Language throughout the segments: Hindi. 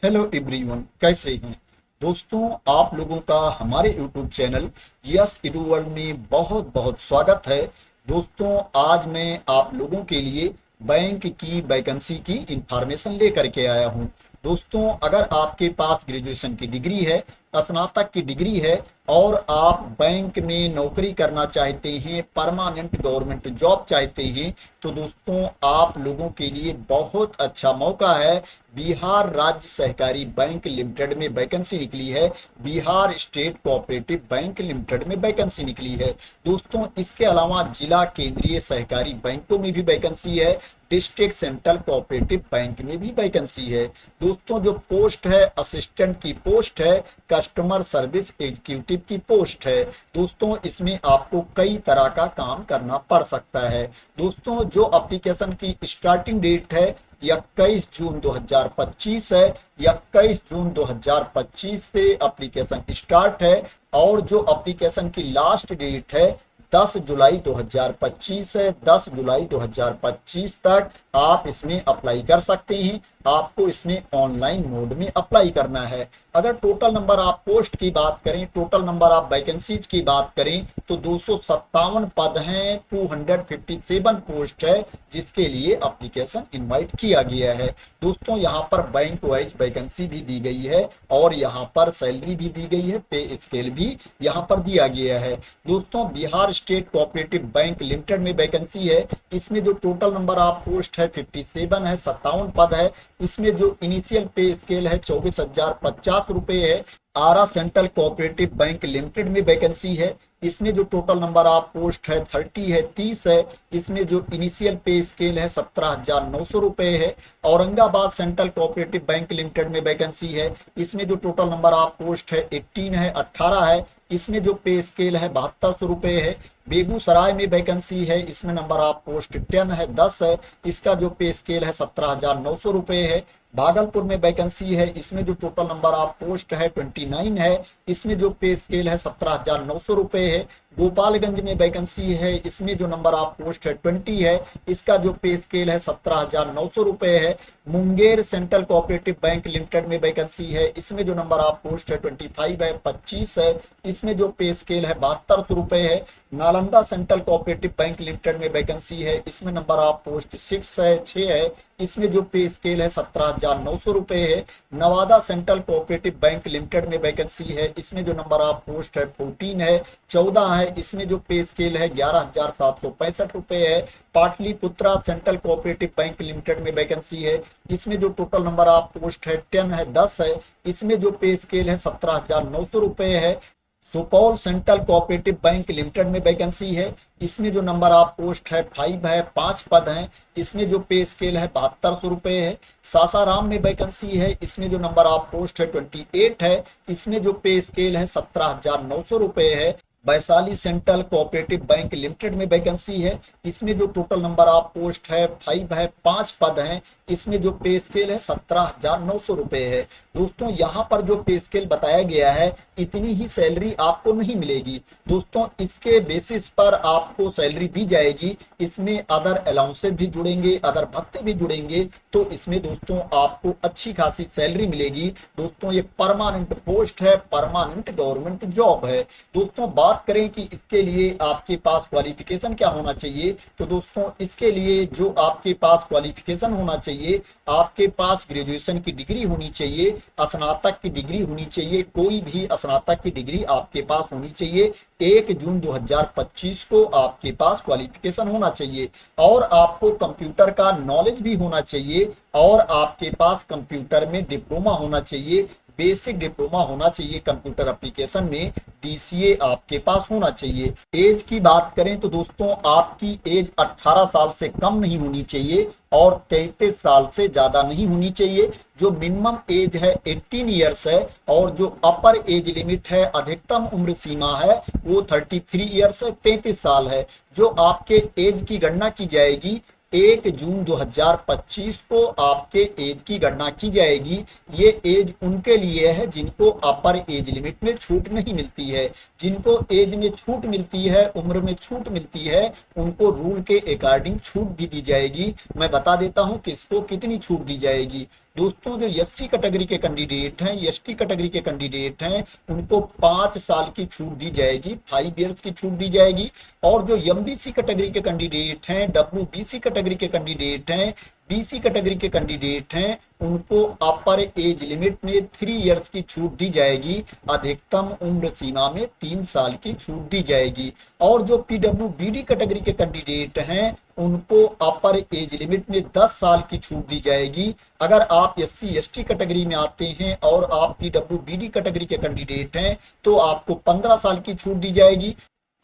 हेलो एवरीवन, कैसे हैं दोस्तों। आप लोगों का हमारे YouTube channel yes edu world में बहुत बहुत स्वागत है। दोस्तों, आज मैं आप लोगों के लिए बैंक की वैकेंसी की इंफॉर्मेशन लेकर के आया हूं। दोस्तों, अगर आपके पास ग्रेजुएशन की डिग्री है, स्नातक की डिग्री है और आप बैंक में नौकरी करना चाहते हैं, परमानेंट गवर्नमेंट जॉब चाहते हैं, तो दोस्तों आप लोगों के लिए बहुत अच्छा मौका है। बिहार राज्य सहकारी बैंक लिमिटेड में वैकेंसी निकली है, Bihar state cooperative bank limited में वैकेंसी निकली है। दोस्तों, इसके अलावा जिला केंद्रीय सहकारी बैंकों में भी वैकेंसी है, डिस्ट्रिक्ट सेंट्रल कोऑपरेटिव बैंक में भी वैकेंसी है। दोस्तों, जो पोस्ट है असिस्टेंट की पोस्ट है, कस्टमर सर्विस एग्जीक्यूटिव की पोस्ट है। दोस्तों, इसमें आपको कई तरह का काम करना पड़ सकता है। दोस्तों, जो एप्लीकेशन की स्टार्टिंग डेट है 21 जून 2025 है। 21 जून 2025 से एप्लीकेशन स्टार्ट है और जो एप्लीकेशन की लास्ट डेट है 10 जुलाई 2025 है। 10 जुलाई 2025 तक आप इसमें अप्लाई कर सकते हैं। आपको इसमें ऑनलाइन मोड में अप्लाई करना है। अगर टोटल नंबर आप पोस्ट की बात करें, टोटल नंबर आप वैकेंसीज की बात करें तो 257 पद हैं, 257 पोस्ट है जिसके लिए एप्लीकेशन इनवाइट किया गया है। दोस्तों, यहाँ पर बैंक वाइज वैकेंसी भी दी गई है और यहाँ पर सैलरी भी दी गई है, पे स्केल भी यहाँ पर दिया गया है। दोस्तों, Bihar state cooperative bank limited में वैकेंसी है। इसमें जो टोटल नंबर आप पोस्ट है 57 है, 57 पद है। इसमें जो इनिशियल पे स्केल है 24,050 रुपए है। आरा सेंट्रल कोऑपरेटिव बैंक लिमिटेड में वैकेंसी है। इसमें जो टोटल नंबर आप पोस्ट है 30 है, 30 है। इसमें जो इनिशियल पे स्केल है 17,900 रुपए है। Aurangabad central cooperative bank limited में वैकेंसी है। इसमें जो टोटल नंबर आप पोस्ट है 18 है, 18 है। इसमें जो पे स्केल है 7200 रुपए है। बेगूसराय में वैकेंसी है, इसमें नंबर आप पोस्ट 10 है, 10 है। इसका जो पे स्केल है 17,900 रुपए है। भागलपुर में वैकेंसी है, इसमें जो टोटल नंबर आप पोस्ट है 29 है। इसमें जो पे स्केल है 17,900 रुपए है। गोपालगंज में वैकेंसी है, इसमें जो नंबर आप पोस्ट है 20 है। इसका जो पे स्केल है 17,900 रुपए है। Munger central cooperative bank limited में वैकेंसी है, इसमें जो नंबर आप पोस्ट है 25 है, 25 है। इसमें जो पे स्केल है 7200 रुपए है। Nalanda central cooperative bank limited में वैकेंसी है, इसमें नंबर आप पोस्ट 6 है, 6 है। इसमें जो पे स्केल है 17,900 रुपए है। Nawada central cooperative bank limited में वैकेंसी है, इसमें जो नंबर आप पोस्ट है 14 है, 14 है। इसमें जो पे स्केल है 11,765 रुपए है। Pataliputra central cooperative bank limited में वैकेंसी है, इसमें जो टोटल नंबर आप पोस्ट है 10 है, 10 है। इसमें जो पे स्केल है 17,900 रुपए है। Supaul central cooperative bank limited में वैकेंसी है, इसमें जो नंबर आप पोस्ट है 5 है, 5 पद हैं। इसमें जो पे स्केल है 7200 रुपए है। सासाराम में वैकेंसी है, इसमें जो नंबर आप पोस्ट है 28 है। इसमें जो पे स्केल है 17,900 रुपए है। Vaishali central cooperative bank limited में वैकेंसी है, इसमें जो टोटल नंबर आप पोस्ट है 5 है, 5 पद हैं। इसमें जो पे स्केल है 17,900 रुपए है। दोस्तों, यहाँ पर जो पे स्केल बताया गया है इतनी ही सैलरी आपको नहीं मिलेगी। दोस्तों, इसके बेसिस पर आपको सैलरी दी जाएगी। इसमें अदर अलाउंसेस भी जुड़ेंगे, अदर भत्ते भी जुड़ेंगे, तो इसमें दोस्तों आपको अच्छी खासी सैलरी मिलेगी। दोस्तों, ये परमानेंट पोस्ट है, परमानेंट गवर्नमेंट जॉब है। दोस्तों, बात करें कि इसके लिए आपके पास क्वालिफिकेशन क्या होना चाहिए, तो दोस्तों इसके लिए जो आपके पास क्वालिफिकेशन होना चाहिए, आपके पास ग्रेजुएशन की डिग्री होनी चाहिए, स्नातक की डिग्री होनी चाहिए। कोई भी स्नातक की डिग्री आपके पास होनी चाहिए। 1 जून 2025 को आपके पास क्वालिफिकेशन होना चाहिए और आपको कंप्यूटर का नॉलेज भी होना चाहिए और आपके पास कंप्यूटर में डिप्लोमा होना चाहिए, बेसिक डिप्लोमा होना चाहिए कंप्यूटर एप्लीकेशन में। डीसीए आपके पास होना चाहिए। एज की बात करें तो दोस्तों आपकी एज 18 साल से कम नहीं होनी चाहिए और 33 साल से ज्यादा नहीं होनी चाहिए। जो मिनिमम एज है 18 ईयर्स है और जो अपर एज लिमिट है, अधिकतम उम्र सीमा है, वो 33 ईयर्स है, 33 साल है। जो आपके एज की गणना की जाएगी 1 जून 2025 को आपके एज की गणना की जाएगी। ये एज उनके लिए है जिनको अपर एज लिमिट में छूट नहीं मिलती है। जिनको एज में छूट मिलती है, उम्र में छूट मिलती है, उनको रूल के अकॉर्डिंग छूट भी दी जाएगी। मैं बता देता हूं किसको कितनी छूट दी जाएगी। दोस्तों जो एससी कैटेगरी के कैंडिडेट हैं, एसटी कैटेगरी के कैंडिडेट हैं, उनको 5 साल की छूट दी जाएगी, 5 इयर्स की छूट दी जाएगी। और जो एमबीसी कैटेगरी के कैंडिडेट हैं, डब्ल्यूबीसी कैटेगरी के कैंडिडेट हैं, बीसी कैटेगरी के कैंडिडेट हैं, उनको अपर एज लिमिट में 3 इयर्स की छूट दी जाएगी, अधिकतम उम्र सीमा में 3 साल की छूट दी जाएगी। और जो पीडब्ल्यूबीडी कैटेगरी के कैंडिडेट हैं, उनको अपर एज लिमिट में 10 साल की छूट दी जाएगी। अगर आप एससी एसटी कैटेगरी में आते हैं और आप पीडब्ल्यूबीडी कैटेगरी के कैंडिडेट हैं, तो आपको 15 साल की छूट दी जाएगी।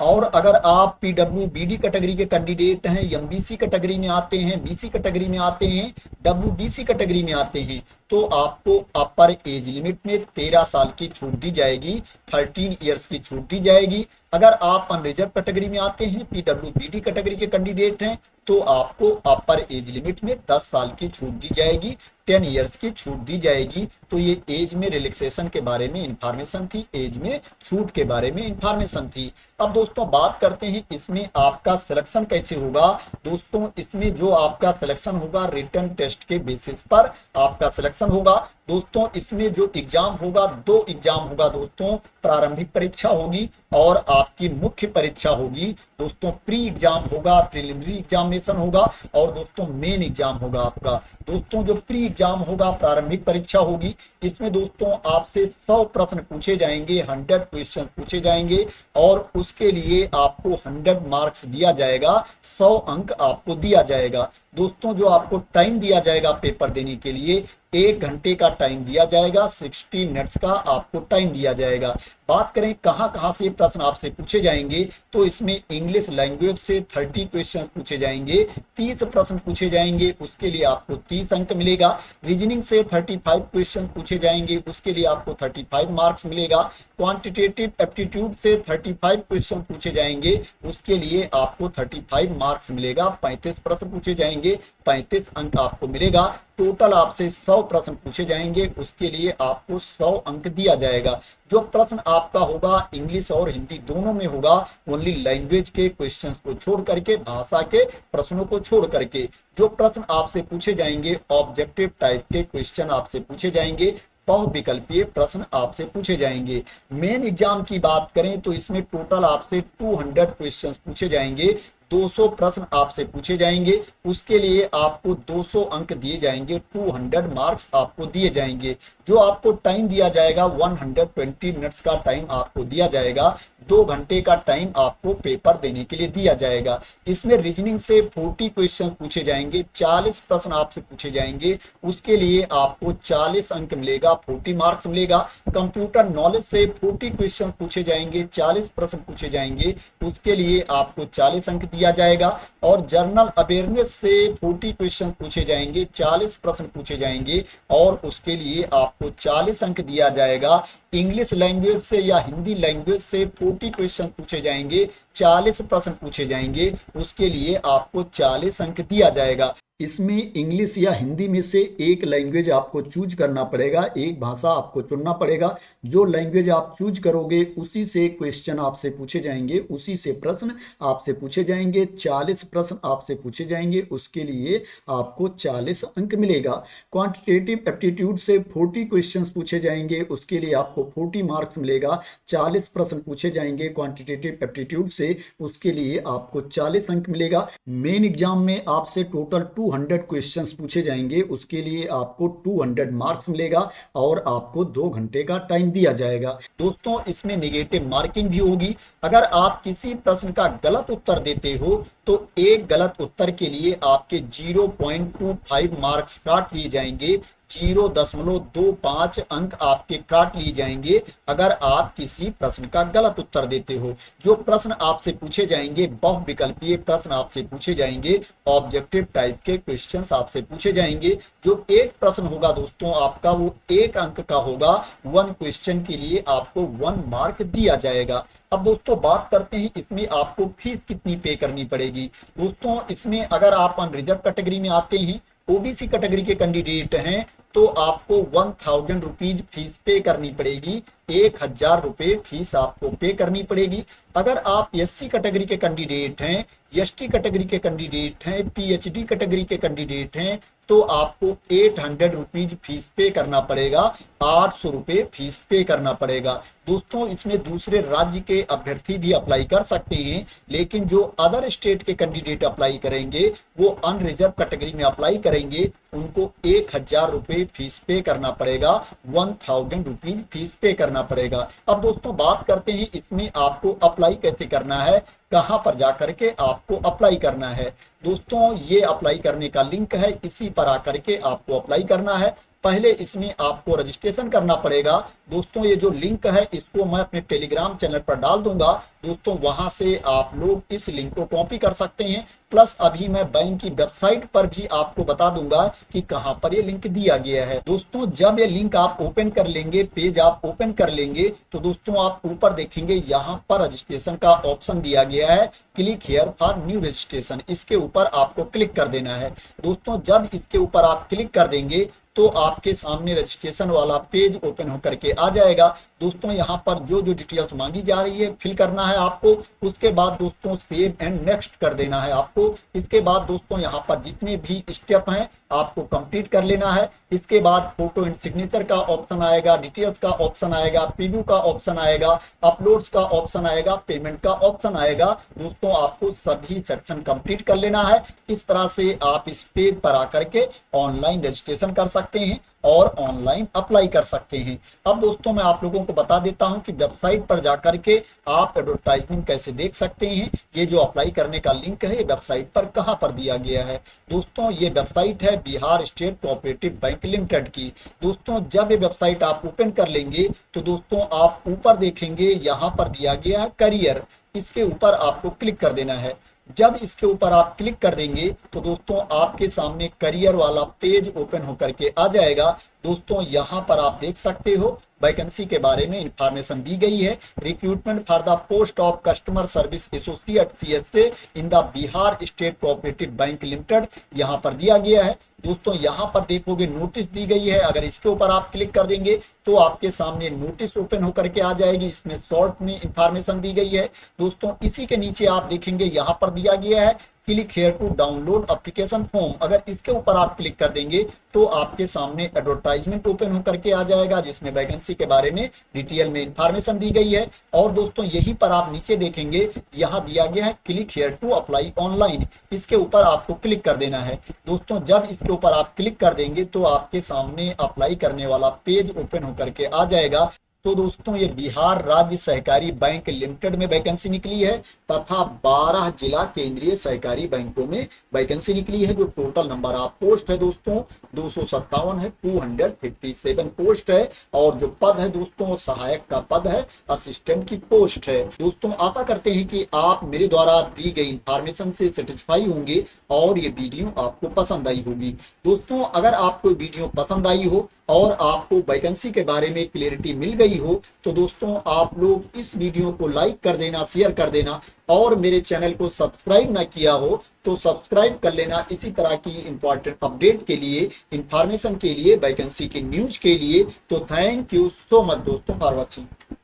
और अगर आप पीडब्ल्यूबीडी कैटेगरी के कैंडिडेट हैं, एमबीसी कैटेगरी में आते हैं, बीसी कैटेगरी में आते हैं, डब्ल्यूबीसी कैटेगरी में आते हैं, तो आपको अपर एज लिमिट में 13 साल की छूट दी जाएगी, 13 इयर्स की छूट दी जाएगी। अगर आप अनरिजर्व कैटेगरी में आते हैं, पीडब्ल्यूबीडी कैटेगरी के कैंडिडेट हैं, तो आपको अपर एज लिमिट में 10 साल की छूट दी जाएगी, 10 इयर्स की छूट दी जाएगी। तो ये एज में रिलैक्सेशन के बारे में इंफॉर्मेशन थी, एज में छूट के बारे में इंफॉर्मेशन थी। अब दोस्तों बात करते हैं इसमें आपका सिलेक्शन कैसे होगा। दोस्तों इसमें जो आपका सिलेक्शन होगा, रिटन टेस्ट के बेसिस पर आपका सिलेक्शन होगा। दोस्तों इसमें जो एग्जाम होगा, 2 एग्जाम होगा दोस्तों, प्रारंभिक परीक्षा होगी और आपकी मुख्य परीक्षा होगी। दोस्तों प्री एग्जाम होगा, प्रीलिमिनरी एग्जामिनेशन होगा और दोस्तों मेन एग्जाम होगा आपका। दोस्तों जो प्री एग्जाम होगा, प्रारंभिक परीक्षा होगी, इसमें दोस्तों आपसे 100 प्रश्न पूछे जाएंगे, 100 क्वेश्चन पूछे जाएंगे और उसके लिए आपको 100 मार्क्स दिया जाएगा, 100 अंक आपको दिया जाएगा। दोस्तों जो आपको टाइम दिया जाएगा पेपर देने के लिए, 1 घंटे का टाइम दिया जाएगा, 60 मिनट्स का आपको टाइम दिया जाएगा। बात करें कहां कहां से प्रश्न आपसे पूछे जाएंगे, तो इसमें इंग्लिश लैंग्वेज से 30 क्वेश्चन पूछे जाएंगे, 30 प्रश्न पूछे जाएंगे, उसके लिए आपको 30 अंक मिलेगा। रीजनिंग से 35 क्वेश्चन पूछे जाएंगे, उसके लिए आपको 35 मार्क्स मिलेगा। क्वांटिटेटिव एप्टीट्यूड से 35 क्वेश्चन पूछे जाएंगे, उसके लिए आपको 35 मार्क्स मिलेगा। 35 प्रश्न पूछे जाएंगे, 35 अंक आपको मिलेगा। टोटल आपसे 100 प्रश्न पूछे जाएंगे, उसके लिए आपको 100 अंक दिया जाएगा। जो प्रश्न आपका होगा इंग्लिश और हिंदी दोनों में होगा, ओनली लैंग्वेज के क्वेश्चंस को छोड़ करके, भाषा के प्रश्नों को छोड़ करके। जो प्रश्न आपसे पूछे जाएंगे, ऑब्जेक्टिव टाइप के क्वेश्चन आपसे पूछे जाएंगे, बहुविकल्पीय प्रश्न आपसे पूछे जाएंगे। मेन एग्जाम की बात करें तो इसमें टोटल आपसे 200 क्वेश्चंस पूछे जाएंगे, 200 प्रश्न आपसे पूछे जाएंगे, उसके लिए आपको 200 अंक दिए जाएंगे, 200 मार्क्स आपको दिए जाएंगे। जो आपको टाइम दिया जाएगा, 120 मिनट्स का टाइम आपको दिया जाएगा, 2 घंटे का टाइम आपको पेपर देने के लिए दिया जाएगा। इसमें रीजनिंग से 40 क्वेश्चन पूछे जाएंगे, 40 प्रश्न आपसे पूछे जाएंगे, उसके लिए आपको 40 अंक मिलेगा, 40 मार्क्स मिलेगा। कंप्यूटर नॉलेज से 40 क्वेश्चन पूछे जाएंगे, 40 प्रश्न पूछे जाएंगे, उसके लिए आपको 40 अंक दिया जाएगा। और जर्नल अवेयरनेस से 40 क्वेश्चन पूछे जाएंगे, 40 प्रश्न पूछे जाएंगे और उसके लिए आपको 40 अंक दिया जाएगा। इंग्लिश लैंग्वेज से या हिंदी लैंग्वेज से 40 क्वेश्चन पूछे जाएंगे, 40 प्रश्न पूछे जाएंगे, उसके लिए आपको 40 अंक दिया जाएगा। इसमें इंग्लिश या हिंदी में से एक लैंग्वेज आपको चूज करना पड़ेगा, एक भाषा आपको चुनना पड़ेगा। जो लैंग्वेज आप चूज करोगे उसी से क्वेश्चन आपसे पूछे जाएंगे, उसी से प्रश्न आपसे पूछे जाएंगे। 40 प्रश्न आपसे पूछे जाएंगे, उसके लिए आपको 40 अंक मिलेगा। क्वांटिटेटिव एप्टीट्यूड से 40 क्वेश्चन पूछे जाएंगे, उसके लिए आपको 40 मार्क्स मिलेगा। 40 प्रश्न पूछे जाएंगे क्वांटिटेटिव एप्टीट्यूड से, उसके लिए आपको 40 अंक मिलेगा। मेन एग्जाम में आपसे टोटल 200 क्वेश्चंस पूछे जाएंगे, उसके लिए आपको 200 मार्क्स मिलेगा और आपको 2 घंटे का टाइम दिया जाएगा। दोस्तों इसमें नेगेटिव मार्किंग भी होगी। अगर आप किसी प्रश्न का गलत उत्तर देते हो तो एक गलत उत्तर के लिए आपके 0.25 मार्क्स काट लिए जाएंगे, 0.25 अंक आपके काट लिए जाएंगे अगर आप किसी प्रश्न का गलत उत्तर देते हो। जो प्रश्न आपसे पूछे जाएंगे, बहुविकल्पीय प्रश्न आपसे पूछे जाएंगे, ऑब्जेक्टिव टाइप के क्वेश्चंस आपसे पूछे जाएंगे। जो एक प्रश्न होगा दोस्तों आपका, वो 1 अंक का होगा। 1 क्वेश्चन के लिए आपको 1 मार्क दिया जाएगा। अब दोस्तों बात करते हैं इसमें आपको फीस कितनी पे करनी पड़ेगी। दोस्तों इसमें अगर आप अनरिजर्व कैटेगरी में आते हैं, ओबीसी कैटेगरी के कैंडिडेट हैं, तो आपको 1000 रुपीज फीस पे करनी पड़ेगी, 1000 रुपए फीस आपको पे करनी पड़ेगी। अगर आप एससी कैटेगरी के कैंडिडेट हैं, एसटी कैटेगरी के कैंडिडेट हैं, पीएचडी कैटेगरी के कैंडिडेट हैं, तो आपको 800 रुपीज फीस पे करना पड़ेगा, 800 रुपये फीस पे करना पड़ेगा। दोस्तों इसमें दूसरे राज्य के अभ्यर्थी भी अप्लाई कर सकते हैं, लेकिन जो अदर स्टेट के कैंडिडेट अप्लाई करेंगे, वो अनरिजर्व कैटेगरी में अप्लाई करेंगे, उनको 1000 रुपये फीस पे करना पड़ेगा, 1000 रुपीज फीस पे करना पड़ेगा। अब दोस्तों बात करते हैं इसमें आपको अप्लाई कैसे करना है, कहां पर जाकर के आपको अप्लाई करना है। दोस्तों ये अप्लाई करने का लिंक है, इसी पर आकर के आपको अप्लाई करना है। पहले इसमें आपको रजिस्ट्रेशन करना पड़ेगा। दोस्तों ये जो लिंक है इसको मैं अपने टेलीग्राम चैनल पर डाल दूंगा, दोस्तों वहां से आप लोग इस लिंक को कॉपी कर सकते हैं। प्लस अभी मैं बैंक की वेबसाइट पर भी आपको बता दूंगा कि कहां पर ये लिंक दिया गया है। दोस्तों जब ये लिंक आप ओपन कर लेंगे, पेज आप ओपन कर लेंगे, तो दोस्तों आप ऊपर देखेंगे यहाँ पर रजिस्ट्रेशन का ऑप्शन दिया गया है, click here for new registration. इसके ऊपर आपको क्लिक कर देना है। दोस्तों जब इसके ऊपर आप क्लिक कर देंगे तो आपके सामने रजिस्ट्रेशन वाला पेज ओपन होकर के आ जाएगा। दोस्तों यहाँ पर जो जो डिटेल्स मांगी जा रही है फिल करना है आपको। उसके बाद दोस्तों सेव एंड नेक्स्ट कर देना है आपको। इसके बाद दोस्तों यहाँ पर जितने भी स्टेप हैं आपको कंप्लीट कर लेना है। इसके बाद फोटो एंड सिग्नेचर का ऑप्शन आएगा, डिटेल्स का ऑप्शन आएगा, प्रीव्यू का ऑप्शन आएगा, अपलोड्स का ऑप्शन आएगा, पेमेंट का ऑप्शन आएगा। दोस्तों आपको सभी सेक्शन कंप्लीट कर लेना है। इस तरह से आप इस पेज पर आकर के ऑनलाइन रजिस्ट्रेशन कर सकते हैं और ऑनलाइन अप्लाई कर सकते हैं। अब दोस्तों मैं आप लोगों को बता देता हूं कि वेबसाइट पर जाकर के आप एडवर्टाइजमेंट कैसे देख सकते हैं। ये जो अप्लाई करने का लिंक है ये वेबसाइट पर कहां पर दिया गया है। दोस्तों ये वेबसाइट है Bihar state cooperative bank limited की। दोस्तों जब ये वेबसाइट आप ओपन कर लेंगे तो दोस्तों आप ऊपर देखेंगे यहाँ पर दिया गया है करियर, इसके ऊपर आपको क्लिक कर देना है। जब इसके ऊपर आप क्लिक कर देंगे तो दोस्तों आपके सामने करियर वाला पेज ओपन होकर के आ जाएगा। दोस्तों यहाँ पर आप देख सकते हो वैकेंसी के बारे में इंफॉर्मेशन दी गई है। Recruitment for the post of customer service associate CSA in the Bihar state cooperative bank limited यहाँ पर दिया गया है। दोस्तों यहाँ पर देखोगे नोटिस दी गई है। अगर इसके ऊपर आप क्लिक कर देंगे तो आपके सामने नोटिस ओपन होकर के आ जाएगी। इसमें शॉर्ट में इंफॉर्मेशन दी गई है। दोस्तों इसी के नीचे आप देखेंगे यहाँ पर दिया गया है click here to download application form. अगर इसके ऊपर आप क्लिक कर देंगे तो आपके सामने एडवर्टाइजमेंट ओपन होकर के आ जाएगा, जिसमें वैकेंसी के बारे में डिटेल में इंफॉर्मेशन दी गई है। और दोस्तों यहीं पर आप नीचे देखेंगे यहाँ दिया गया है click here to apply online, इसके ऊपर आपको क्लिक कर देना है। दोस्तों जब इसके ऊपर आप क्लिक कर देंगे तो आपके सामने अप्लाई करने वाला पेज ओपन होकर के आ जाएगा। तो दोस्तों ये बिहार राज्य सहकारी बैंक लिमिटेड में वैकेंसी निकली है तथा 12 जिला केंद्रीय सहकारी बैंकों में वैकेंसी निकली है। जो टोटल नंबर ऑफ पोस्ट है दोस्तों 257 है, 257 पोस्ट है। और जो पद है दोस्तों सहायक का पद है, असिस्टेंट की पोस्ट है। दोस्तों आशा करते हैं कि आप मेरे द्वारा दी गई इंफॉर्मेशन से सेटिस्फाई होंगे और ये वीडियो आपको पसंद आई होगी। दोस्तों अगर आपको वीडियो पसंद आई हो और आपको वैकेंसी के बारे में क्लियरिटी मिल गई हो तो दोस्तों आप लोग इस वीडियो को लाइक कर देना, शेयर कर देना और मेरे चैनल को सब्सक्राइब ना किया हो तो सब्सक्राइब कर लेना। इसी तरह की इंपॉर्टेंट अपडेट के लिए, इंफॉर्मेशन के लिए, वैकेंसी की न्यूज के लिए। तो थैंक यू सो मच दोस्तों फॉर वॉचिंग।